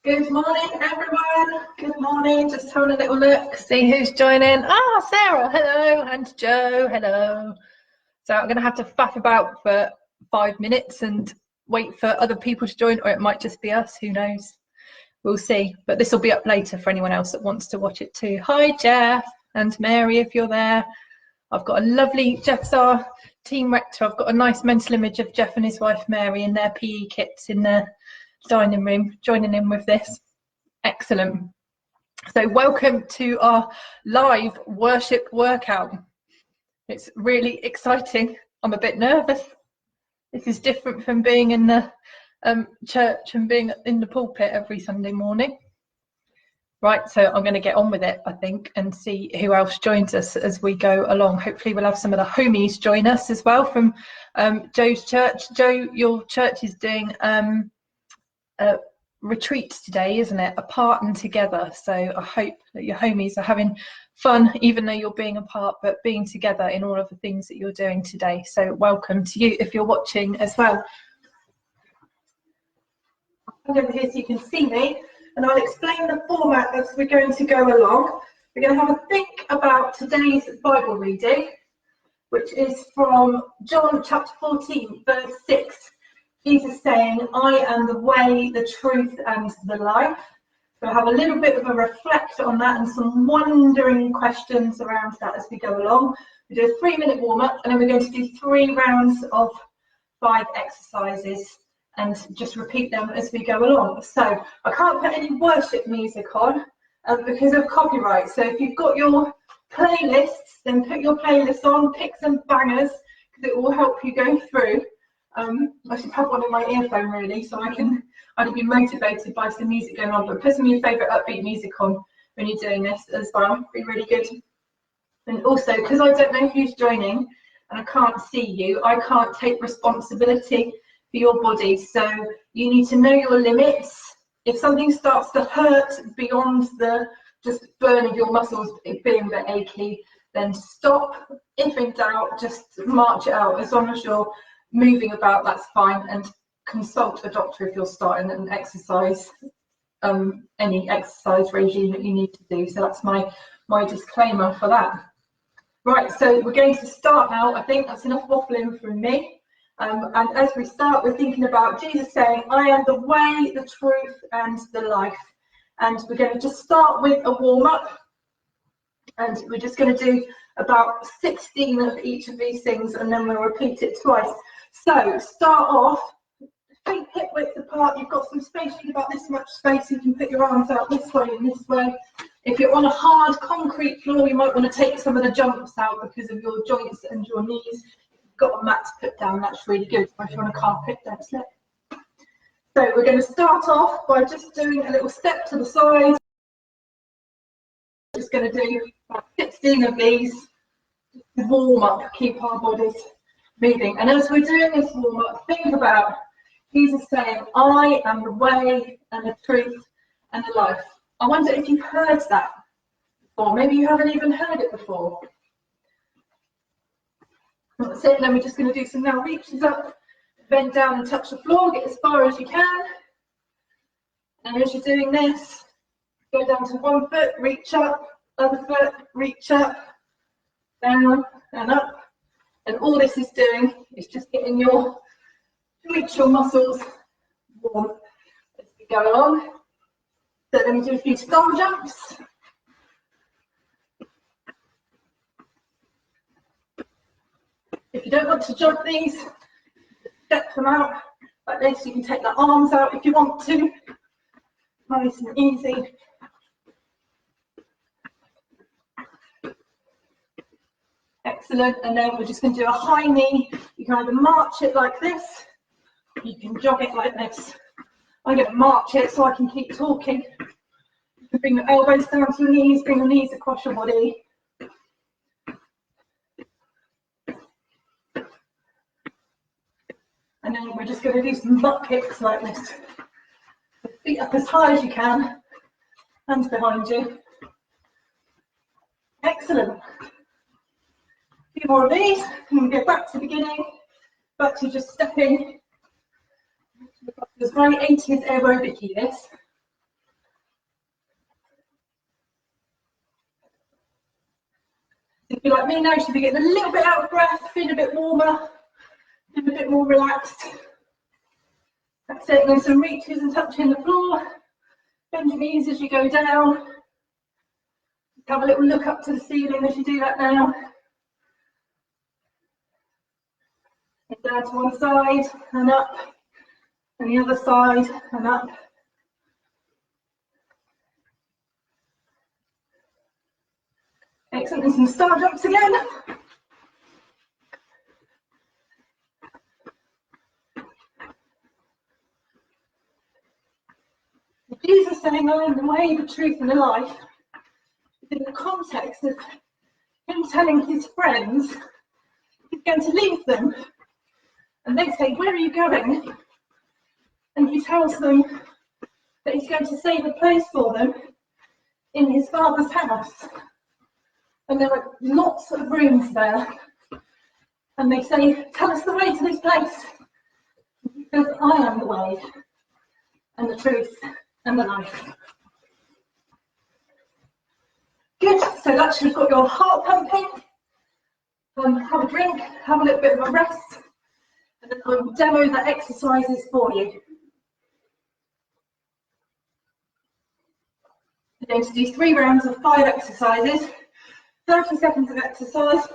Good morning, everyone. Good morning. Just having a little look, see who's joining. Ah, Sarah, hello, and Joe, hello. So I'm going to have to faff about for 5 minutes and wait for other people to join, or it might just be us, who knows. We'll see. But this will be up later for anyone else that wants to watch it too. Hi, Jeff and Mary, if you're there. I've got a lovely, Jeff's our team rector. I've got a nice mental image of Jeff and his wife Mary in their PE kits in their dining room, joining in with this. Excellent. So welcome to our live worship workout. It's really exciting. I'm a bit nervous. This is different from being in the church and being in the pulpit every Sunday morning. Right, so I'm going to get on with it, I think, and see who else joins us as we go along. Hopefully we'll have some of the homies join us as well from Joe's church. Joe, your church is doing retreats today, isn't it? Apart and together. So I hope that your homies are having fun, even though you're being apart, but being together in all of the things that you're doing today. So welcome to you if you're watching as well. I'm over here so you can see me, and I'll explain the format as we're going to go along. We're going to have a think about today's Bible reading, which is from John chapter 14, verse 6. Jesus saying, I am the way, the truth, and the life. So I'll have a little bit of a reflect on that and some wondering questions around that as we go along. We do a 3-minute warm-up, and then we're going to do 3 rounds of 5 exercises and just repeat them as we go along. So I can't put any worship music on because of copyright. So if you've got your playlists, then put your playlist on, pick some bangers, because it will help you go through. I should have one in my earphone really, so I'd be motivated by some music going on, but put some of your favourite upbeat music on when you're doing this as well. It'd be really good. And also, because I don't know who's joining and I can't see you, I can't take responsibility for your body. So you need to know your limits. If something starts to hurt beyond the just burn of your muscles, it being a bit achy, then stop. If in doubt, just march it out. As long as you're moving about, that's fine, and consult a doctor if you're starting an exercise, any exercise regime that you need to do. So that's my disclaimer for that. Right, so we're going to start now. I think that's enough waffling from me. And as we start, we're thinking about Jesus saying, I am the way, the truth, and the life. And we're going to just start with a warm-up, and we're just going to do about 16 of each of these things, and then we'll repeat it twice. So start off, feet hip width apart. You've got some space, you've got this much space, you can put your arms out this way and this way. If you're on a hard concrete floor, you might want to take some of the jumps out because of your joints and your knees. If you've got a mat to put down, that's really good. If you're on a carpet, don't slip. So we're going to start off by just doing a little step to the side. Just going to do about 16 of these to warm up, keep our bodies moving. And as we're doing this warm up, think about Jesus saying, I am the way and the truth and the life. I wonder if you've heard that before. Maybe you haven't even heard it before. That's it. And then we're just going to do some now reaches up, bend down and touch the floor, get as far as you can. And as you're doing this, go down to one foot, reach up, other foot, reach up, down and up. And all this is doing is just getting your glutes muscles warm as we go along. So then we do a few skull jumps. If you don't want to jump these, step them out like this. You can take the arms out if you want to. Nice and easy. Excellent, and then we're just going to do a high knee. You can either march it like this, you can jog it like this. I'm going to march it so I can keep talking. You can bring your elbows down to your knees, bring your knees across your body. And then we're just going to do some butt kicks like this. Feet up as high as you can, hands behind you. Excellent. A few more of these, and we'll get back to the beginning, back to just stepping. It's very 80s aerobic-y, this. If you're like me now, you should be getting a little bit out of breath, feeling a bit warmer, feeling a bit more relaxed. That's it, then some reaches and touching the floor. Bend your knees as you go down. Have a little look up to the ceiling as you do that now. And down to one side and up, and the other side and up. Excellent, and some star jumps again. Jesus saying, I am the way, the truth and the life, in the context of him telling his friends he's going to leave them. And they say, where are you going? And he tells them that he's going to save a place for them in his Father's house. And there are lots of rooms there. And they say, tell us the way to this place. Because I am the way and the truth and the life. Good, so that's you've got your heart pumping. Have a drink, have a little bit of a rest, and then I will demo the exercises for you. We're going to do 3 rounds of 5 exercises, 30 seconds of exercise,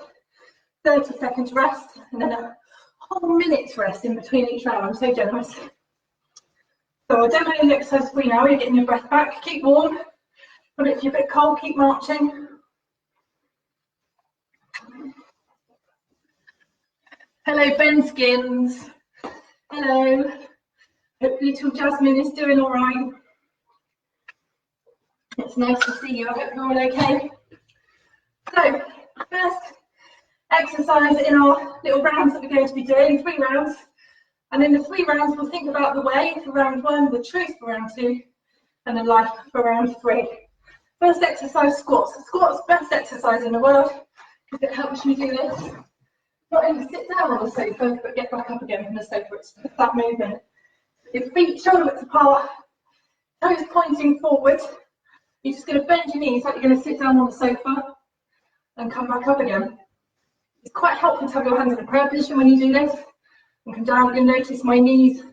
30 seconds rest, and then a whole minute's rest in between each round. I'm so generous. So I'll demo the exercise for you now. You're getting your breath back. Keep warm. But if you're a bit cold, keep marching. Hello, Ben Skins. Hello. Hope little Jasmine is doing all right. It's nice to see you. I hope you're all okay. So, first exercise in our little rounds that we're going to be doing, 3 rounds. And in the 3 rounds, we'll think about the way for round 1, the truth for round 2, and the life for round 3. First exercise, squats. Squats, best exercise in the world, because it helps you do this. Not only sit down on the sofa, but get back up again from the sofa. It's that movement. Your feet shoulder width apart, toes pointing forward. You're just going to bend your knees like you're going to sit down on the sofa and come back up again. It's quite helpful to have your hands in a prayer position when you do this. And come down, you'll notice my knees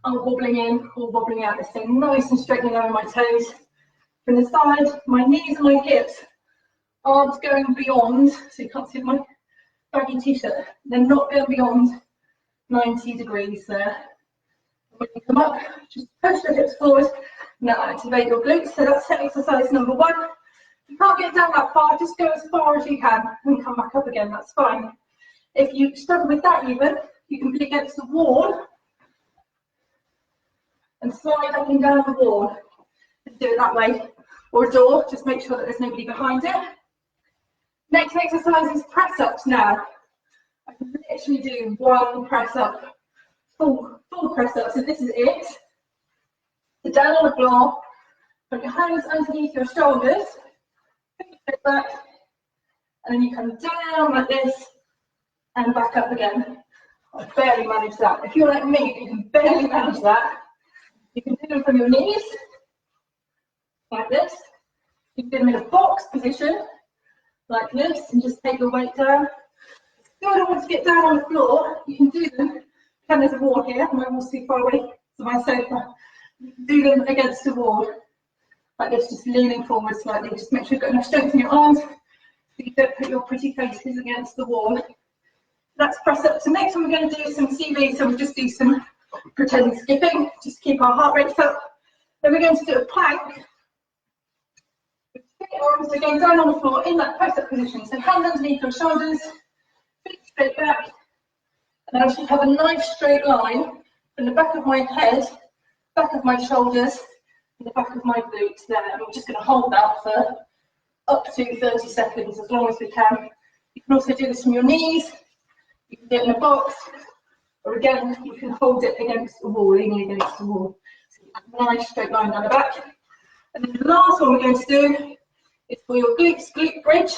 aren't wobbling in or wobbling out. They're staying nice and straight over my toes. From the side, my knees and my hips aren't going beyond, so you can't see my baggy t-shirt, they're not going beyond 90 degrees there. When you come up, just push the hips forward, and that activate your glutes. So that's exercise number 1. If you can't get down that far, just go as far as you can and come back up again, that's fine. If you struggle with that even, you can be against the wall and slide up and down the wall. Just do it that way. Or a door, just make sure that there's nobody behind it. Next exercise is press-ups now. I can literally do 1 press-up, full press-up, so this is it. So down on the floor, put your hands underneath your shoulders, feet back, and then you come down like this, and back up again. I barely manage that. If you're like me, you can barely manage that. You can do them from your knees, like this. You can do them in a box position, like this, and just take your weight down. If you don't want to get down on the floor, you can do them. And there's a wall here, my wall's too far away to my sofa. You can do them against the wall, like this, just leaning forward slightly. Just make sure you've got enough strength in your arms, so you don't put your pretty faces against the wall. That's press up. So next one we're going to do some CV, so we'll just do some pretend skipping, just to keep our heart rates up. Then we're going to do a plank. Arms are going down on the floor in that press-up position. So hands underneath your shoulders, feet straight back, and I should have a nice straight line from the back of my head, back of my shoulders, and the back of my glutes there. And we're just going to hold that for up to 30 seconds, as long as we can. You can also do this from your knees. You can do it in a box, or again, you can hold it against the wall, leaning against the wall. So you have a nice straight line down the back. And then the last one we're going to do is for your glutes, glute bridge.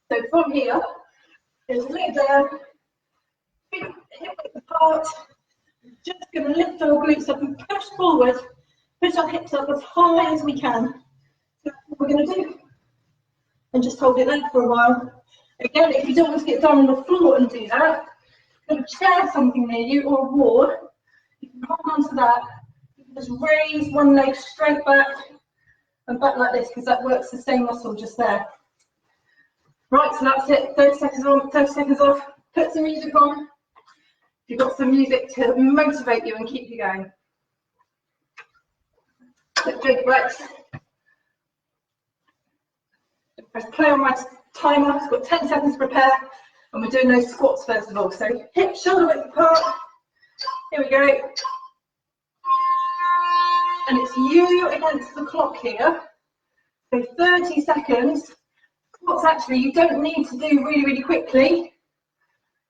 So from here, there's a leg down, feet hip width apart. We're just going to lift our glutes up and push forward, push our hips up as high as we can. So that's what we're going to do. and just hold it there for a while. Again, if you don't want to get down on the floor and do that, you've got a chair, something near you, or a wall, you can hold on to that. You can just raise one leg straight back and back like this, because that works the same muscle just there. Right, so that's it. 30 seconds on, 30 seconds off. Put some music on. You've got some music to motivate you and keep you going. Big breaths. Press play on my timer. It's got 10 seconds to prepare, and we're doing those squats first of all. So hips shoulder width apart. Here we go. And it's you against the clock here. So 30 seconds. Squats actually you don't need to do really, really quickly.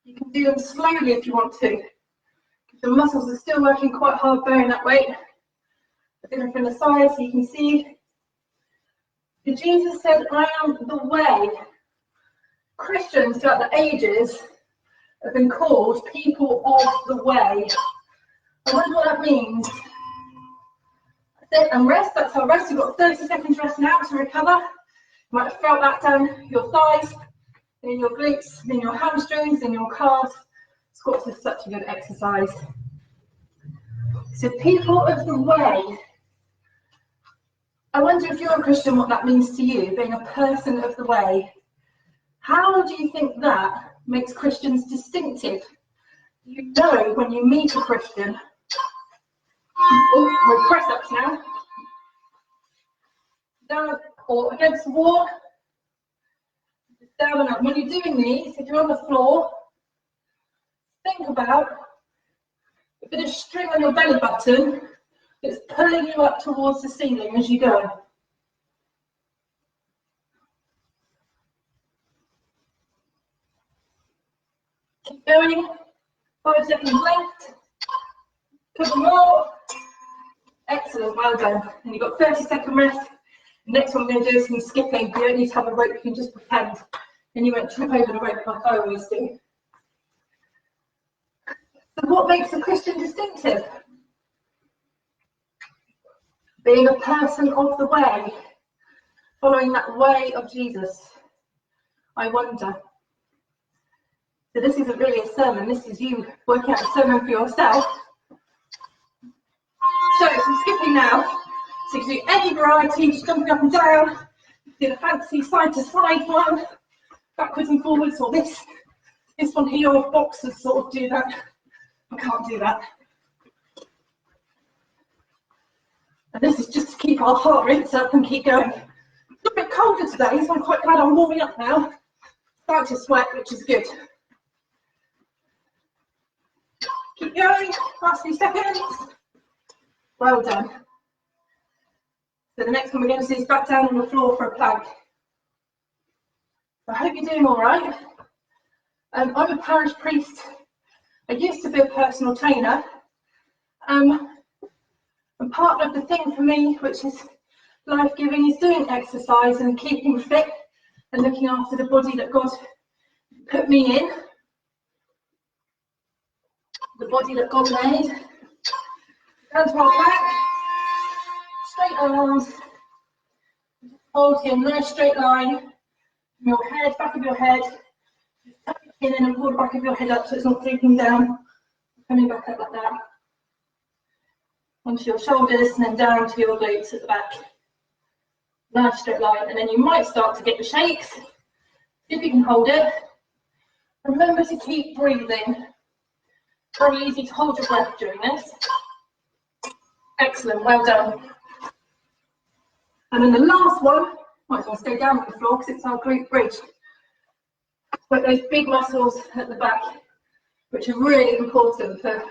You can do them slowly if you want to. The muscles are still working quite hard bearing that weight. Different from the side so you can see. Jesus said, I am the way. Christians throughout the ages have been called people of the way. I wonder what that means. That's it, and rest, that's our rest. You've got 30 seconds rest now to recover. You might have felt that down your thighs, in your glutes, in your hamstrings, in your calves. Squats is such a good exercise. So people of the way. I wonder if you're a Christian what that means to you, being a person of the way. How do you think that makes Christians distinctive? You know when you meet a Christian. Oh, we're press ups now. Down or against the wall. Down and up. When you're doing these, if you're on the floor, think about a bit of string on your belly button. It's pulling you up towards the ceiling as you go. Keep going. 5 seconds left. Couple more. Excellent, well done. And you've got 30-second rest. Next one we're going to do is some skipping. You don't need to have a rope, you can just pretend. And you won't trip over the rope like I always do. So what makes a Christian distinctive? Being a person of the way, following that way of Jesus. I wonder. So this isn't really a sermon, this is you working out a sermon for yourself. So some skipping now. So you can do any variety, just jumping up and down. Do the fancy side to side one, backwards and forwards, or this one here, or boxers sort of do that. I can't do that. And this is just to keep our heart rates up and keep going. It's a bit colder today, so I'm quite glad I'm warming up now. Start to sweat, which is good. Keep going, last few seconds. Well done. So the next one we're going to do is back down on the floor for a plank. I hope you're doing all right. I'm a parish priest. I used to be a personal trainer. And part of the thing for me, which is life-giving, is doing exercise and keeping fit and looking after the body that God put me in. The body that God made. Down to our back. Straight arms. Hold here, nice straight line. From your head, back of your head. Tuck it in and pull the back of your head up so it's not drooping down. Coming back up like that. Onto your shoulders and then down to your glutes at the back. Nice straight line, and then you might start to get the shakes. See if you can hold it. Remember to keep breathing. Very easy to hold your breath during this. Excellent, well done. And then the last one, might as well stay down on the floor because it's our glute bridge. But those big muscles at the back, which are really important for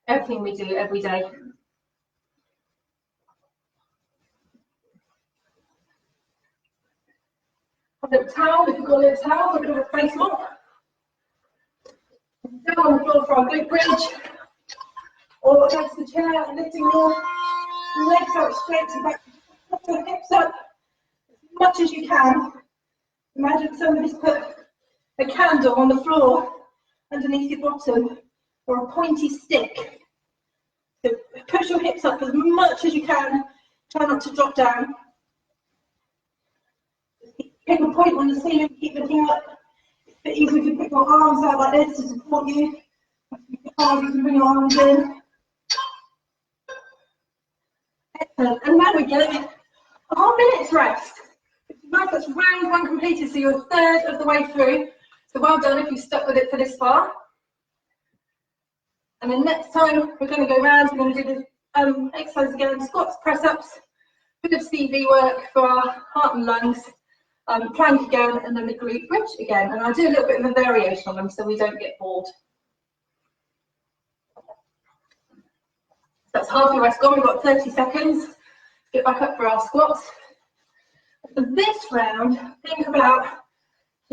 everything we do every day. A little towel, if you've got a little towel, a bit of a face mop. Down on the floor for our glute bridge, or against the chair, lifting your legs out straight to back, put your hips up as much as you can. Imagine somebody's put a candle on the floor underneath your bottom, or a pointy stick. So push your hips up as much as you can, try not to drop down. Pick a point on the ceiling, keep looking up. It's a bit easier if you put your arms out like this to support you. You can bring your arms in. Excellent. And now we're getting a whole minute's rest. Nice, that's round one completed, so you're a third of the way through. So well done if you stuck with it for this far. And then next time we're going to go round, we're going to do the exercise again, squats, press-ups, bit of CV work for our heart and lungs, plank again, and then the glute bridge again. And I'll do a little bit of a variation on them so we don't get bored. That's half your rest gone, we've got 30 seconds. Get back up for our squats. For this round, think about,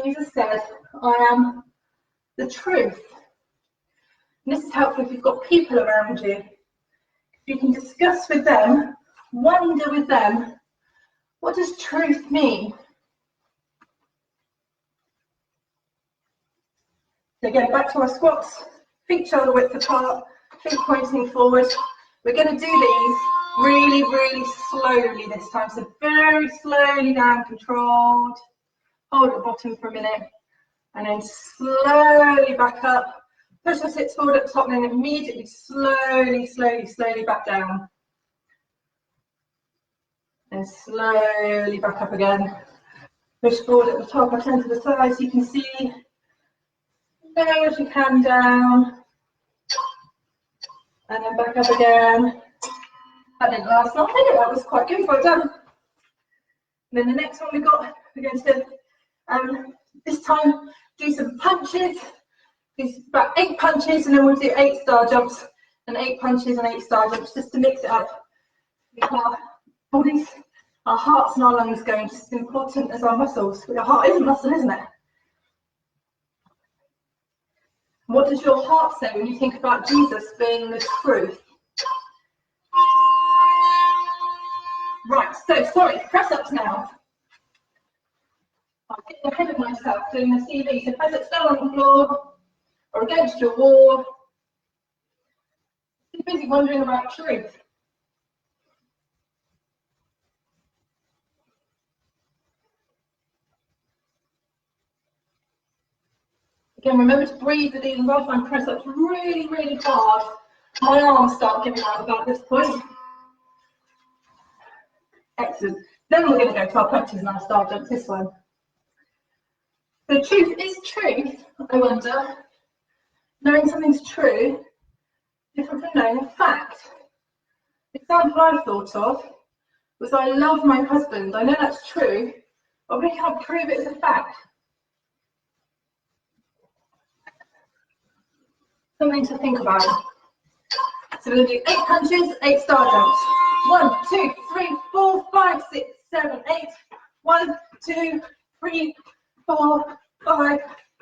Jesus said, I am the truth. And this is helpful if you've got people around you. You can discuss with them, wonder with them, what does truth mean? So again, back to our squats, feet shoulder width apart, feet pointing forward. We're going to do these really, really slowly this time. So very slowly down, controlled. Hold at the bottom for a minute. And then slowly back up. Push the hips forward at the top and then immediately slowly, slowly, slowly back down. And slowly back up again. Push forward at the top, I turn to the side so you can see. Slow as you can down. And then back up again. That didn't last long, did it? That was quite good, well done. And then the next one we're going to, this time, do some punches. Do about 8 punches, and then we'll do 8 star jumps, and 8 punches and 8 star jumps, just to mix it up. Keep our bodies, our hearts and our lungs going, just as important as our muscles. But your heart is a muscle, isn't it? What does your heart say when you think about Jesus being the truth? Right, so sorry, press ups now. I'm getting ahead of myself doing the CV. So press ups down on the floor or against your wall. You're busy wondering about truth. Again, remember to breathe with these, and whilst I'm press ups really, really hard, my arms start giving out about this point. Excellent. Then we're going to go to our punches and our star jumps this one. So truth is truth, I wonder. Knowing something's true, different from knowing a fact. The example I thought of was I love my husband. I know that's true, but we can't prove it as a fact. Something to think about. So we're going to do 8 punches, 8 star jumps. 1, 2, 3, 4, 5, 6, 7, 8. 1, 2, 3, 4, 5,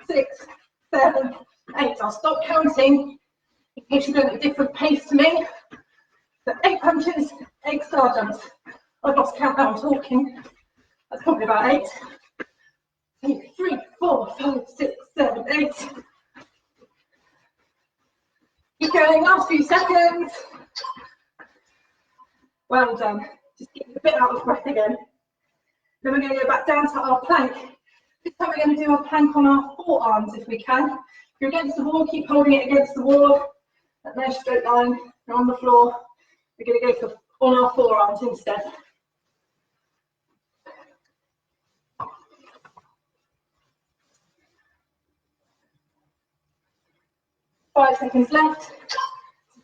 6, 7, 8. I'll stop counting in case you're going at a different pace to me. So 8 punches, 8 star jumps. I've lost count now, I'm talking. That's probably about 8. 2, 3, 4, 5, 6, 7, 8. Keep going, last few seconds. Well done. Just get a bit out of breath again. Then we're going to go back down to our plank. This time we're going to do our plank on our forearms if we can. If you're against the wall, keep holding it against the wall. That nice straight line. And on the floor, we're going to go for on our forearms instead. Five seconds left.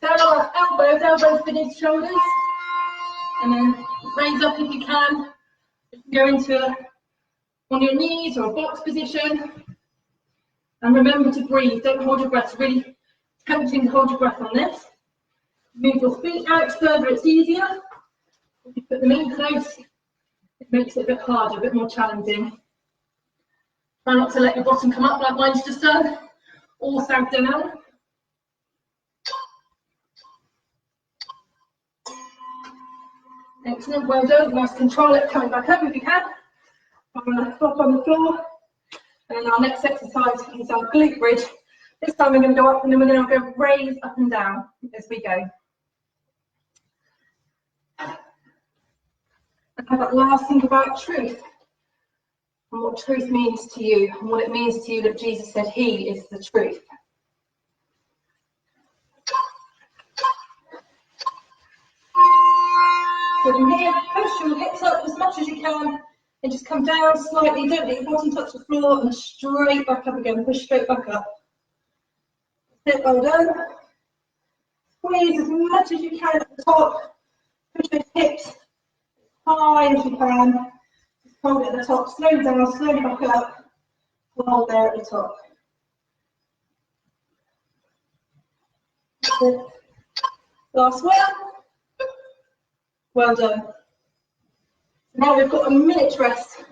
Down our elbows beneath shoulders. And then raise up if you can. Go into on your knees or a box position. And remember to breathe. Don't hold your breath. It's really tempting to hold your breath on this. Move your feet out further, it's easier. If you put them in close, it makes it a bit harder, a bit more challenging. Try not to let your bottom come up like mine's just done, or sag down. Excellent, well done. Nice control it, coming back up if you can. I'm going to flop on the floor. And then our next exercise is our glute bridge. This time we're going to go up and then we're going to go raise up and down as we go. And have that last thing about truth. and what truth means to you, and what it means to you that Jesus said he is the truth. So from here, push your hips up as much as you can, and just come down slightly. Don't let your bottom touch the floor, and straight back up again. Push straight back up. Sit well done. Squeeze as much as you can at the top. Push your hips as high as you can. Just hold it at the top. Slowly down, slowly back up. Hold there at the top. Good. Last one. Well done. Now we've got a minute's rest.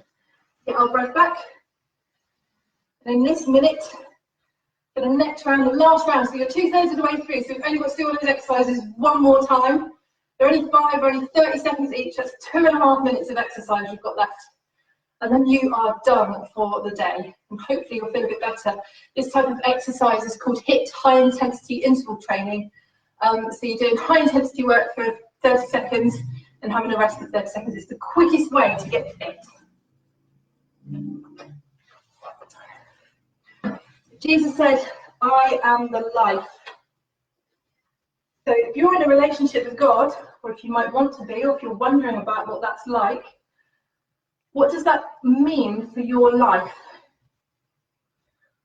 Get our breath back. And in this minute, for the next round, the last round, so you're 2/3 of the way through, so we've only got to do all those exercises one more time. They're only 5, only 30 seconds each. That's 2.5 minutes of exercise you've got left. And then you are done for the day. And hopefully you'll feel a bit better. This type of exercise is called HIIT, high intensity interval training. So you're doing high intensity work for 30 seconds and having a rest for 30 seconds. It's the quickest way to get fit. Jesus said, I am the life. So if you're in a relationship with God, or if you might want to be, or if you're wondering about what that's like, what does that mean for your life?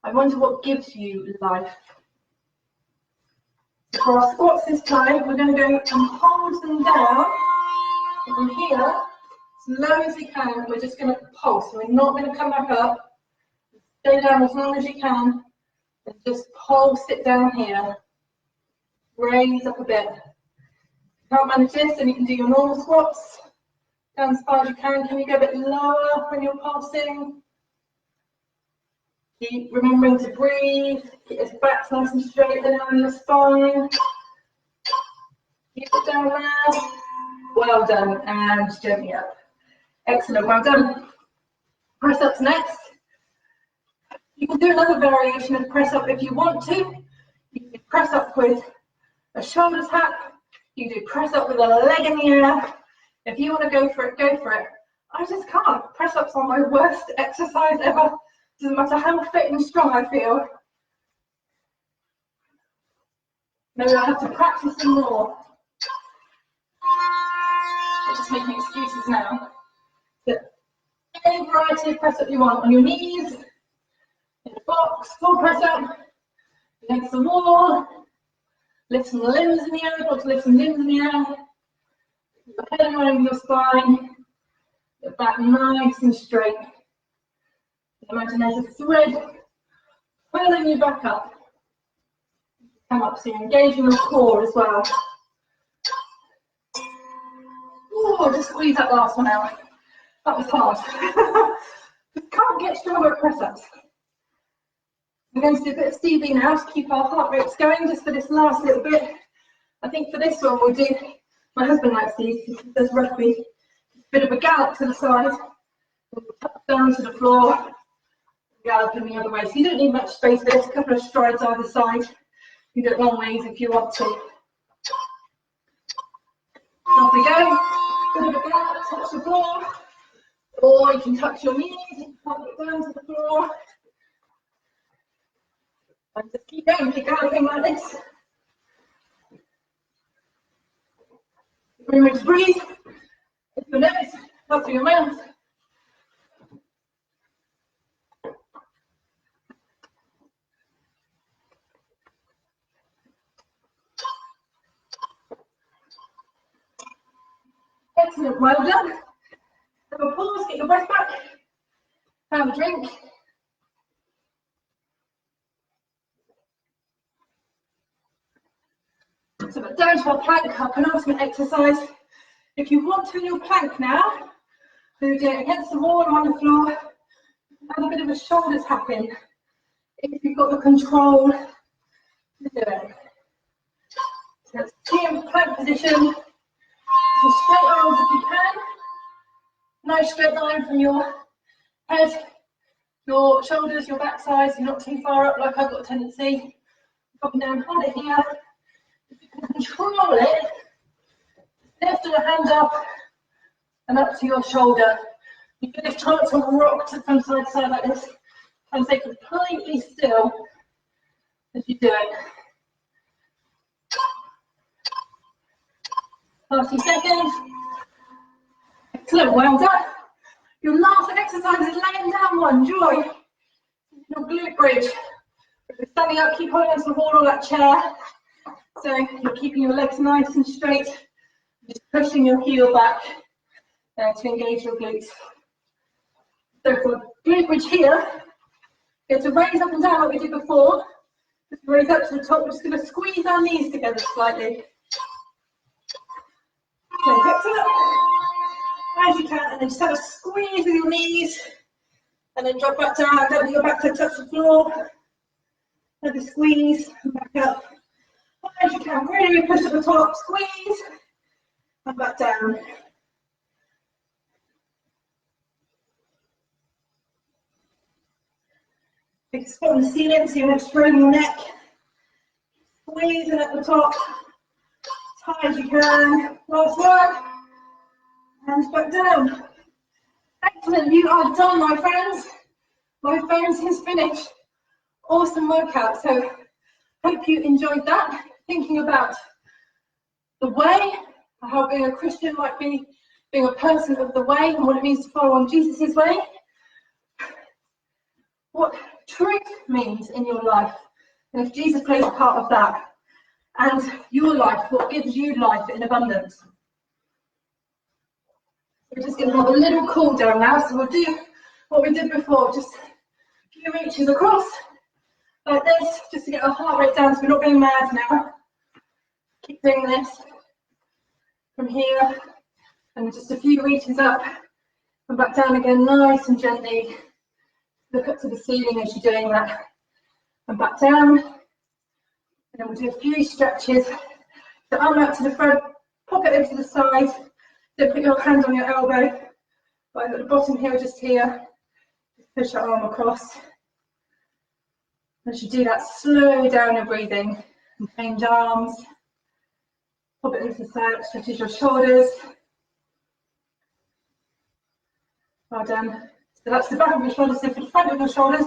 I wonder what gives you life. For our squats this time, we're going to go and hold them down from here as low as we can. We're just going to pulse. We're not going to come back up. Stay down as long as you can. And just pulse it down here. Raise up a bit. If you can't manage this, then you can do your normal squats. Down as far as you can. Can you go a bit lower when you're pulsing? Keep remembering to breathe. Keep your back nice and straight down your spine. Keep it down there. Well done. And gently up. Excellent. Well done. Press ups next. You can do another variation of press up if you want to. You can press up with a shoulder tap. You can do press up with a leg in the air. If you want to go for it, go for it. I just can't. Press ups are my worst exercise ever. Doesn't matter how fit and strong I feel. Maybe I have to practice some more. I'm just making excuses now. So, any variety of press up you want on your knees, in the box, full press up, against the wall, lift some limbs in the air, got to lift some limbs in the air, your head in line with your spine, your back nice and straight. Imagine there's a thread pulling you back up. Come up, so you're engaging your core as well. Oh, just squeeze that last one out. That was hard. Can't get stronger at press-ups. We're going to do a bit of Stevie now to keep our heart rates going just for this last little bit. I think for this one we'll do, my husband likes these because he does rugby. A bit of a gallop to the side, we'll touch down to the floor, gallop in the other way. So you don't need much space for this, a couple of strides either side. You do it long ways if you want to. Off we go. Bit of a gallop, touch the floor. Or you can touch your knees, you can get down to the floor. And just keep going, keep galloping like this. Remember to breathe. Into your nose, up to your mouth. Excellent, well done. Have a pause, get your breath back. Have a drink. So we're down to our plank, our penultimate exercise. If you want to in your plank now, do it against the wall or on the floor. Have a bit of a shoulder tap in. If you've got the control to do it. So let's be in plank position. So straight arms if you can. Nice straight line from your head, your shoulders, your back sides. You're not too far up like I've got a tendency. Dropping down, hold it here. If you can control it, lift your hand up and up to your shoulder. You can just try to rock from side to side like this and stay completely still as you do it. 30 seconds. Excellent, well done. Your last exercise is laying down one. Joy. Your glute bridge. If you're standing up, keep holding onto the wall or that chair. So you're keeping your legs nice and straight. Just pushing your heel back to engage your glutes. So for glute bridge here, you're going to raise up and down like we did before. Just raise up to the top. We're just going to squeeze our knees together slightly. So hips up as you can, and then just have a squeeze with your knees, and then drop back down. Don't let your back foot touch the floor. Another squeeze, and back up as you can. Really push at the top, squeeze, and back down. Big spot on the ceiling, so you're not spraining your neck. Squeezing at the top, as high as you can. Last work. Hands back down. Excellent, you are done, my friends. My friends, is finished. Awesome workout. So, hope you enjoyed that. Thinking about the way, how being a Christian might be, being a person of the way, and what it means to follow on Jesus' way. What truth means in your life, and if Jesus plays a part of that, and your life, what gives you life in abundance. We're just going to have a little cool down now, so we'll do what we did before, just a few reaches across, like this, just to get our heart rate down so we're not going mad now. Keep doing this from here, and just a few reaches up, and back down again, nice and gently. Look up to the ceiling as you're doing that, and back down, and then we'll do a few stretches. So arm out to the front, pop it over to the side. Don't put your hand on your elbow, but at the bottom here, just here, just push your arm across. As you do that, slow down your breathing and change arms. Pop it over to the side, stretches your shoulders. Well done. So that's the back of your shoulders. So for the front of your shoulders,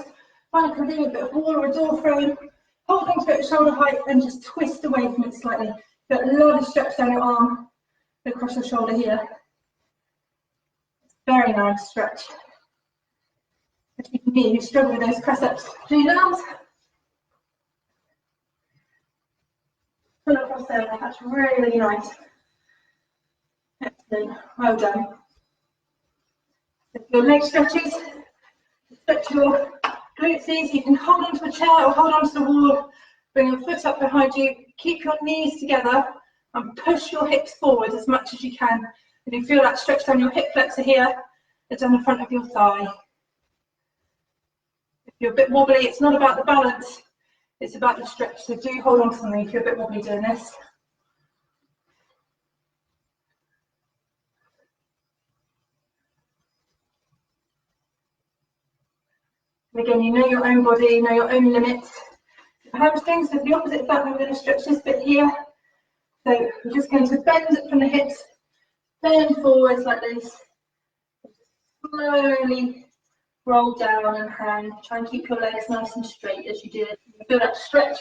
find a convenient bit of wall or a door frame, hold on to it at shoulder height and just twist away from it slightly. Get a lot of stretch down your arm. Across your shoulder here. Very nice stretch. If you can struggle with those press ups, do your arms. Pull across there, that's really, really nice. Excellent, well done. If your leg stretches, stretch your glutes, you can hold onto a chair or hold onto the wall, bring your foot up behind you, keep your knees together, and push your hips forward as much as you can. If you feel that stretch down your hip flexor here, it's down the front of your thigh. If you're a bit wobbly, it's not about the balance, it's about the stretch. So do hold on to something if you're a bit wobbly doing this. And again, you know your own body, you know your own limits. Hamstrings, so the opposite of that, we're going to stretch this bit here. So we're just going to bend from the hips, bend forwards like this. Slowly roll down and hang. Try and keep your legs nice and straight as you do it. You feel that stretch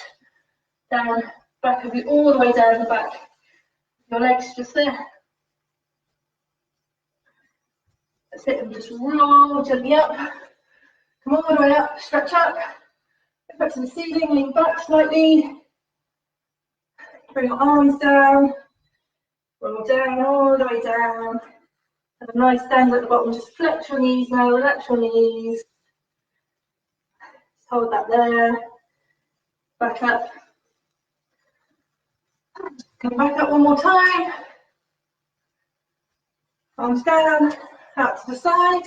down, back of you, all the way down the back. Your legs just there. That's it, and just roll gently up. Come all the way up, stretch up. Get back to the ceiling, lean back slightly. Bring your arms down, roll down all the way down. And a nice stand at the bottom, just flex your knees now, relax your knees. Just hold that there. Back up. Come back up one more time. Arms down, out to the side.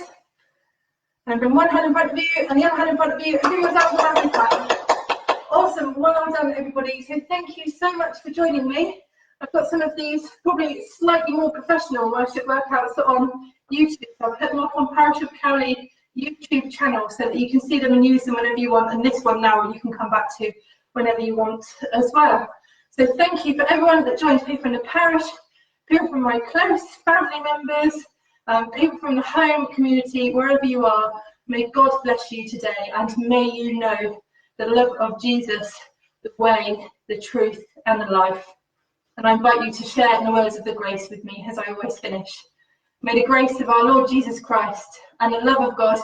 And bring one hand in front of you and the other hand in front of you and give yourself a massive clap. Awesome, well done everybody. So thank you so much for joining me. I've got some of these probably slightly more professional workouts on YouTube. So I've put them up on Parachute Cowley YouTube channel so that you can see them and use them whenever you want, and this one now you can come back to whenever you want as well. So thank you for everyone that joins, people from the parish, people from my close family members, People from the home, community, wherever you are, may God bless you today, and may you know the love of Jesus, the way, the truth, and the life. And I invite you to share in the words of the grace with me as I always finish. May the grace of our Lord Jesus Christ and the love of God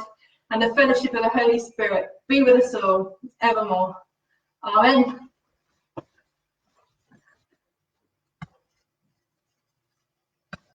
and the fellowship of the Holy Spirit be with us all evermore. Amen.